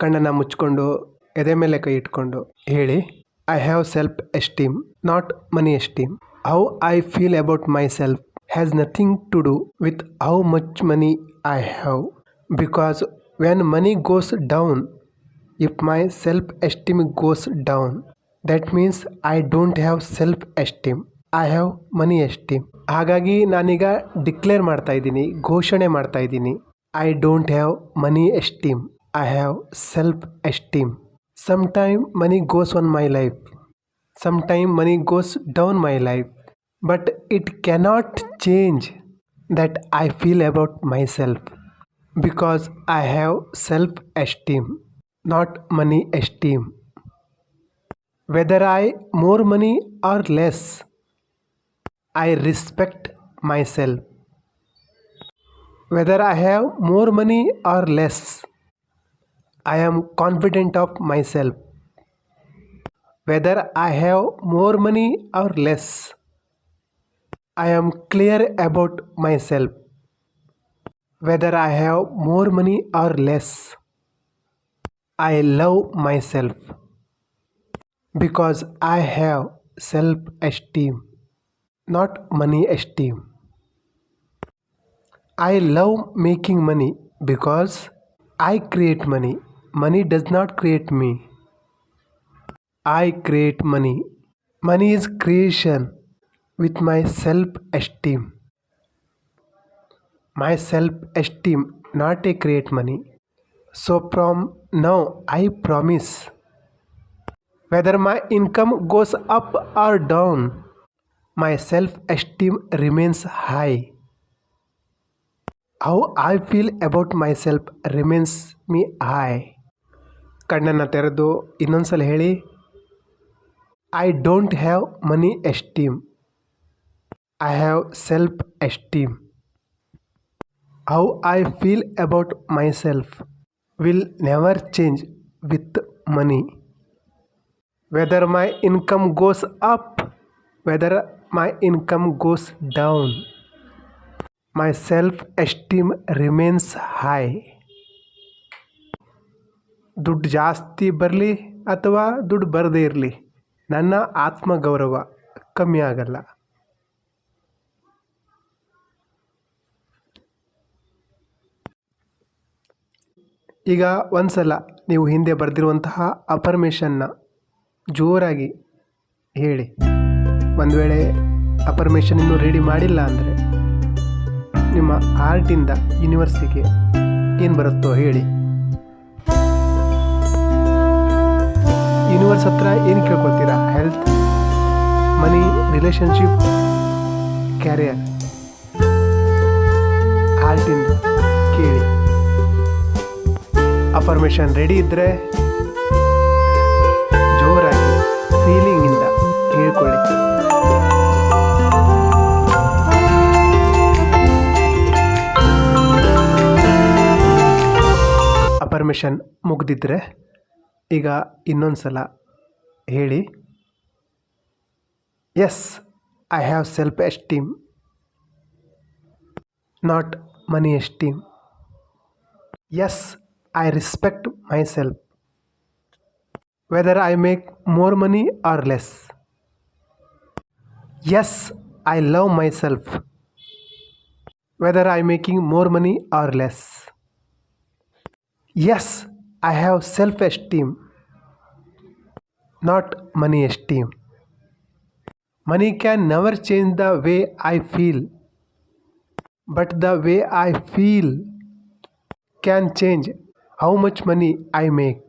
ಕಣ್ಣನ್ನು ಮುಚ್ಕೊಂಡು ಎದೆ ಮೇಲೆ ಕೈ ಇಟ್ಕೊಂಡು ಹೇಳಿ. I have self esteem, not money esteem. How I feel about myself has nothing to do with how much money I have. Because when money goes down, if my self esteem goes down, that means I don't have self esteem, I have money esteem. ಹಾಗಾಗಿ ನಾನೀಗ declare ಮಾಡ್ತಾ ಇದ್ದೀನಿ, ಘೋಷಣೆ ಮಾಡ್ತಾ ಇದ್ದೀನಿ. I don't have money esteem, I have self esteem. Sometime money goes on my life, sometime money goes down my life, but it cannot change that I feel about myself, because I have self-esteem, not money esteem. Whether I more money or less, I respect myself. Whether I have more money or less, I am confident of myself. Whether I have more money or less, I am clear about myself. Whether I have more money or less, I love myself, because I have self-esteem, not money esteem. I love making money because I create money. Money does not create me. I create money. Money is creation with my self-esteem. My self-esteem not a create money. So from now I promise, whether my income goes up or down, my self-esteem remains high. How I feel about myself remains me high. ಕಣ್ಣನ್ನು ತೆರೆದು ಇನ್ನೊಂದ್ಸಲ ಹೇಳಿ. I don't have money esteem, I have self esteem. How I feel about myself will never change with money. Whether my income goes up, whether my income goes down, my self esteem remains high. ದುಡ್ಡು ಜಾಸ್ತಿ ಬರಲಿ ಅಥವಾ ದುಡ್ಡು ಬರದೇ ಇರಲಿ, ನನ್ನ ಆತ್ಮಗೌರವ ಕಮ್ಮಿ ಆಗಲ್ಲ. ಈಗ ಒಂದ್ಸಲ ನೀವು ಹಿಂದೆ ಬರೆದಿರುವಂತಹ ಅಫರ್ಮೇಷನ್ನ ಜೋರಾಗಿ ಹೇಳಿ. ಒಂದು ವೇಳೆ ಅಫರ್ಮೇಷನ್ ಇನ್ನೂ ರೆಡಿ ಮಾಡಿಲ್ಲ ಅಂದರೆ ನಿಮ್ಮ ಹಾರ್ಟಿಂದ ಯೂನಿವರ್ಸಿಗೆ ಏನು ಬರುತ್ತೋ ಹೇಳಿ. ಯೂನಿವರ್ಸ್ ಹತ್ರ ಏನು ಕೇಳ್ಕೊಳ್ತೀರಾ? ಹೆಲ್ತ್, ಮನಿ, ರಿಲೇಷನ್ಶಿಪ್, ಕ್ಯಾರಿಯರ್. ಹಾರ್ಟಿಂದ ಕೇಳಿ. ಅಫರ್ಮೇಷನ್ ರೆಡಿ ಇದ್ದರೆ ಜೋರಾಗಿ ಫೀಲಿಂಗಿಂದ ಹೇಳ್ಕೊಳ್ಳಿ. ಅಫರ್ಮೇಷನ್ ಮುಗ್ದಿದ್ರೆ ಈಗ ಇನ್ನೊಂದು ಸಲ ಹೇಳಿ. Yes, I have self esteem, not money esteem. Yes, I respect myself, whether I make more money or less. Yes, I love myself, whether I making more money or less. Yes, I have self-esteem, not money esteem. Money can never change the way I feel, but the way I feel can change how much money I make,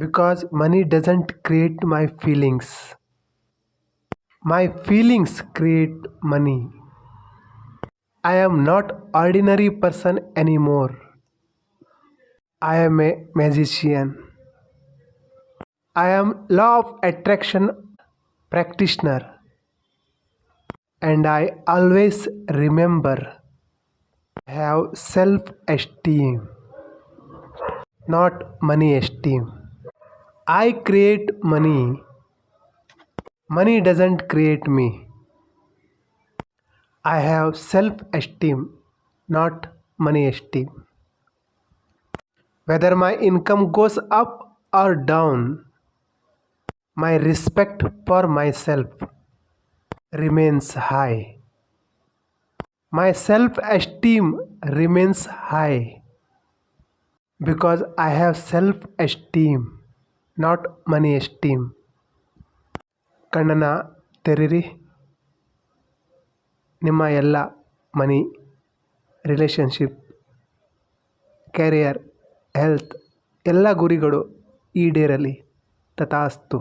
because money doesn't create my feelings. My feelings create money. I am not ordinary person anymore. I am a magician. I am law of attraction practitioner, and I always remember have self-esteem, not money esteem. I create money. Money doesn't create me. I have self-esteem, not money esteem. Whether my income goes up or down, my respect for myself remains high. My self esteem remains high because I have self esteem, not money esteem. ಕಣ್ಣನ್ನು ತೆರೀರಿ. ನಿಮ್ಮ ಎಲ್ಲ ಮನಿ, relationship, career, health ಎಲ್ಲ ಗುರಿಗಳು ಈಡೇರಲಿ. ತಥಾಸ್ತು.